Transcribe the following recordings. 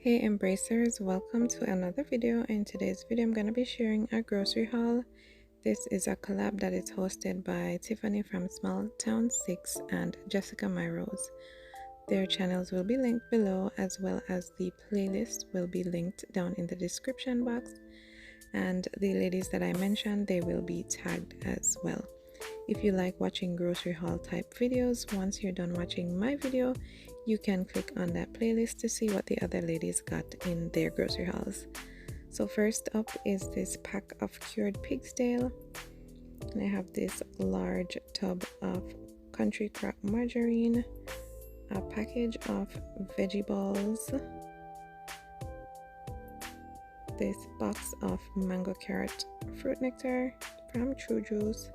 Hey embracers, welcome to another video. In today's video I'm going to be sharing a grocery haul. This is a collab that is hosted by Tiffany from Small Town 6 and Jessica Rose. Their channels will be linked below, as well as the playlist will be linked down in the description box, and the ladies that I mentioned, they will be tagged as well. If you like watching grocery haul type videos, once you're done watching my video, you can click on that playlist to see what the other ladies got in their grocery hauls. So first up is this pack of cured pig's tail, and I have this large tub of country crock margarine, a package of veggie balls, this box of mango carrot fruit nectar from True Juice.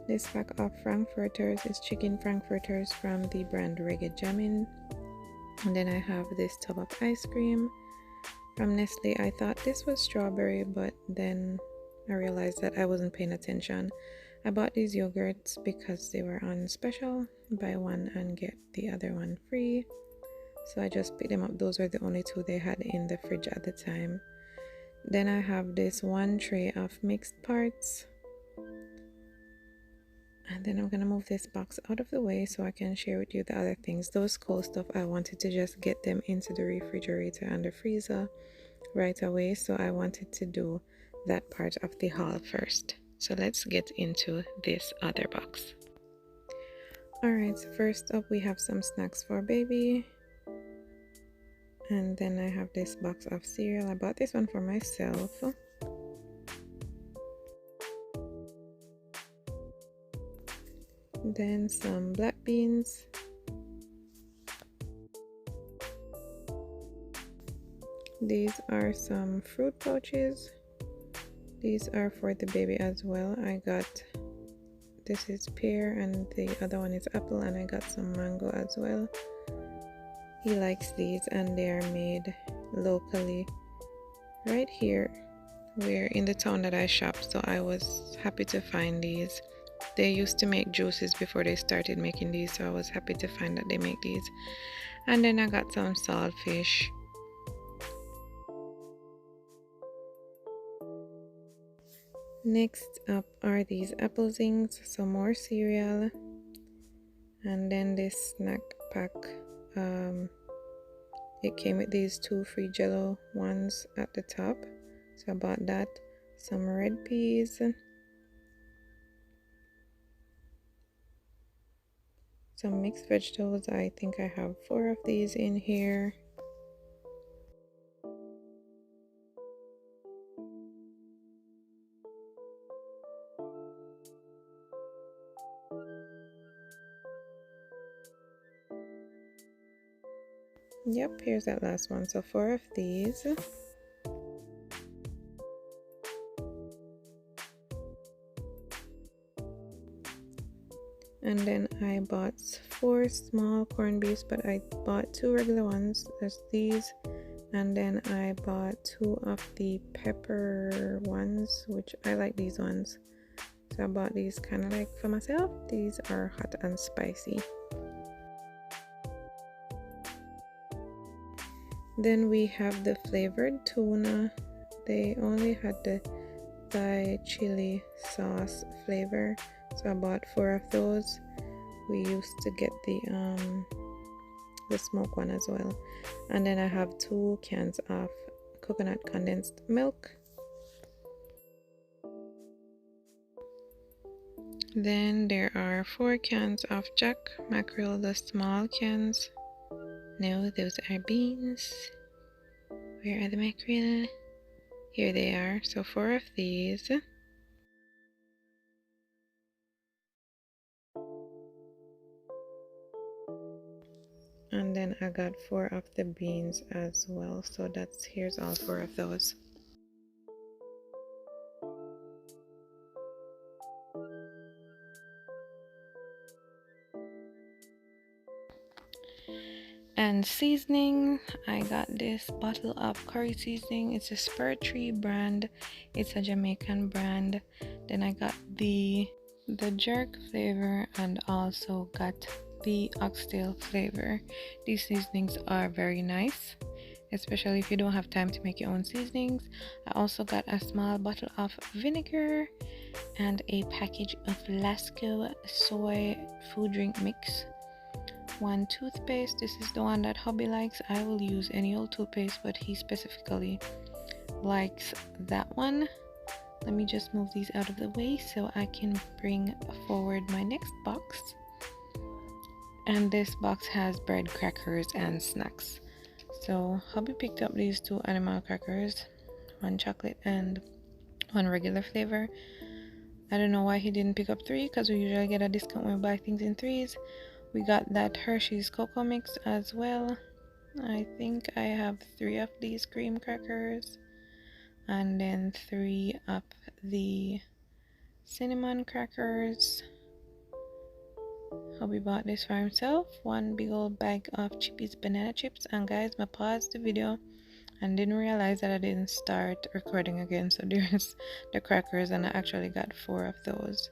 This pack of frankfurters is chicken frankfurters from the brand Reggae Jammin'. And then I have this tub of ice cream from Nestle. I thought this was strawberry, but then I realized that I wasn't paying attention. I bought these yogurts because they were on special, buy one and get the other one free. So I just picked them up. Those were the only two they had in the fridge at the time. Then I have this one tray of mixed parts. And then I'm gonna move this box out of the way so I can share with you the other things. Those cold stuff, I wanted to just get them into the refrigerator and the freezer right away, so I wanted to do that part of the haul first. So let's get into this other box. Alright, so first up we have some snacks for baby, and then I have this box of cereal. I bought this one for myself. Then some black beans, these are some fruit pouches. These are for the baby as well. I got, this is pear and the other one is apple, and I got some mango as well. He likes these, and they are made locally right here. We're in the town that I shop, so I was happy to find these. They used to make juices before they started making these, so I was happy to find that they make these. And then I got some saltfish. Next up are these apple zings, some more cereal, and then this snack pack. It came with these two free jello ones at the top, so I bought that. Some red peas, some mixed vegetables. I think I have 4 of these in here. Yep, here's that last one. So 4 of these. And then I bought 4 small corned beefs, but I bought 2 regular ones. There's these. And then I bought 2 of the pepper ones, which I like these ones. So I bought these kind of like for myself. These are hot and spicy. Then we have the flavored tuna. They only had the Thai chili sauce flavor, so I bought 4 of those. We used to get the smoke one as well. And then I have 2 cans of coconut condensed milk. Then there are 4 cans of Jack Mackerel, the small cans. No, those are beans. Where are the mackerel? Here they are. So 4 of these. And then I got 4 of the beans as well. So here's all 4 of those. And seasoning, I got this bottle of curry seasoning. It's a Spur Tree brand. It's a Jamaican brand. Then I got the jerk flavor and also got the oxtail flavor. These seasonings are very nice. especially if you don't have time to make your own seasonings. I also got a small bottle of vinegar and a package of Lasco soy food drink mix. One toothpaste. This is the one that hubby likes. I will use any old toothpaste, but he specifically likes that one. Let me just move these out of the way so I can bring forward my next box. And this box has bread, crackers, and snacks. So hubby picked up these 2 animal crackers, 1 chocolate and 1 regular flavor. I don't know why he didn't pick up 3, because we usually get a discount when we buy things in 3s. We got that Hershey's cocoa mix as well. I think I have 3 of these cream crackers, and then 3 of the cinnamon crackers. Hubby bought this for himself. 1 big old bag of Chippies banana chips. And guys, I paused the video and didn't realize that I didn't start recording again, so there's the crackers, and I actually got 4 of those.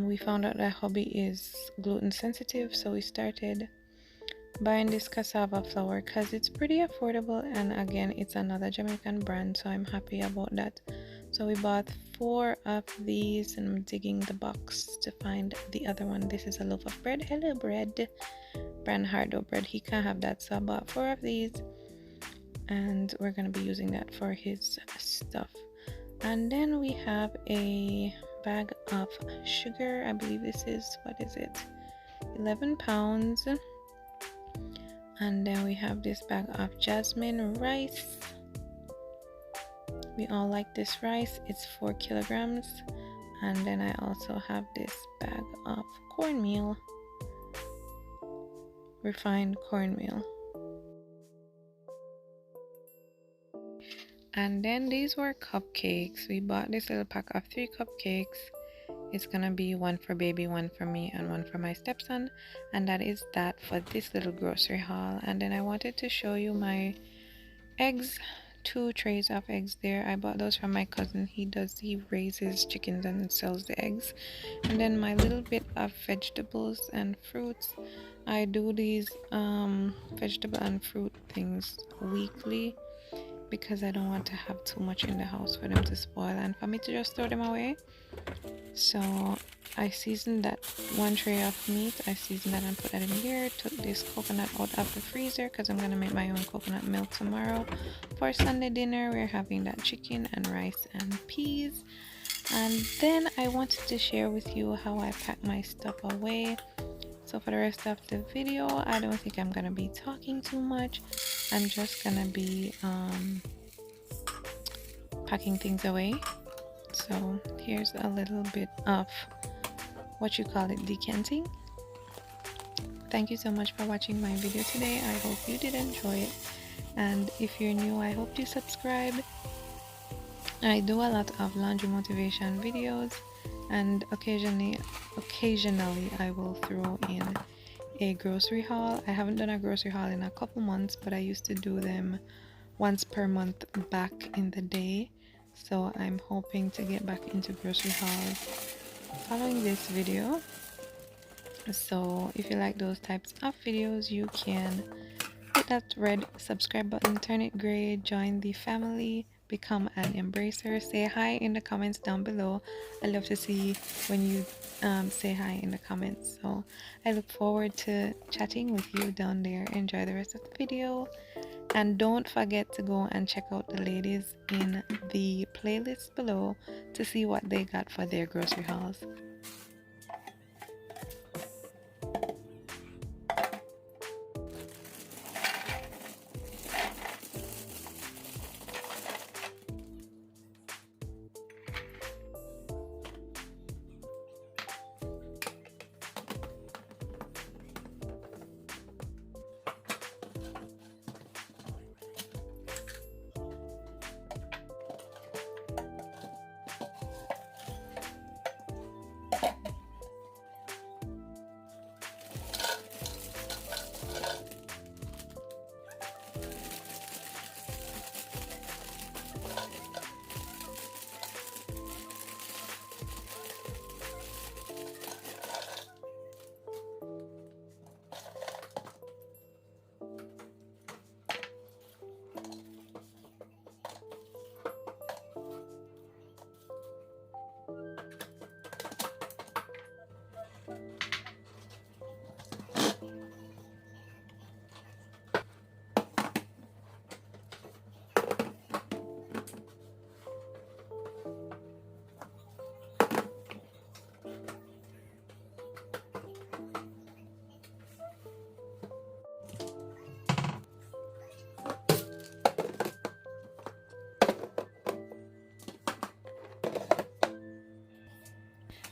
We found out that hubby is gluten sensitive, so we started buying this cassava flour because it's pretty affordable, and again, it's another Jamaican brand, so I'm happy about that. So we bought 4 of these, and I'm digging the box to find the other one. This is a loaf of bread. Hello bread. Brand Hardo bread. He can't have that, so I bought 4 of these, and we're gonna be using that for his stuff. And then we have a bag of sugar. I believe this is, what is it, 11 pounds. And then we have this bag of jasmine rice. We all like this rice. It's 4 kilograms. And then I also have this bag of cornmeal, refined cornmeal. And then these were cupcakes. We bought this little pack of 3 cupcakes. It's gonna be 1 for baby, 1 for me, and 1 for my stepson. And that is that for this little grocery haul. And then I wanted to show you my eggs. 2 trays of eggs there. I bought those from my cousin. He raises chickens and sells the eggs. And then my little bit of vegetables and fruits. I do these vegetable and fruit things weekly, because I don't want to have too much in the house for them to spoil and for me to just throw them away. So I seasoned that 1 tray of meat. I seasoned that and put that in here. Took this coconut out of the freezer because I'm gonna make my own coconut milk tomorrow. For Sunday dinner, we're having that chicken and rice and peas. And then I wanted to share with you how I pack my stuff away. So for the rest of the video, I don't think I'm gonna be talking too much. I'm just gonna be packing things away. So here's a little bit of what you call it, decanting. Thank you so much for watching my video today. I hope you did enjoy it, and if you're new, I hope you subscribe. I do a lot of laundry motivation videos, and occasionally I will throw in a grocery haul. I haven't done a grocery haul in a couple months, but I used to do them once per month back in the day. So I'm hoping to get back into grocery hauls following this video. So if you like those types of videos, you can hit that red subscribe button, turn it gray, join the family, become an embracer. Say hi in the comments down below. I love to see when you say hi in the comments. So I look forward to chatting with you down there. Enjoy the rest of the video, and don't forget to go and check out the ladies in the playlist below to see what they got for their grocery hauls.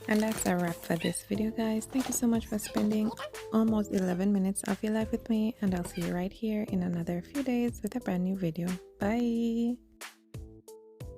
And that's a wrap for this video, guys. Thank you so much for spending almost 11 minutes of your life with me, and I'll see you right here in another few days with a brand new video. Bye.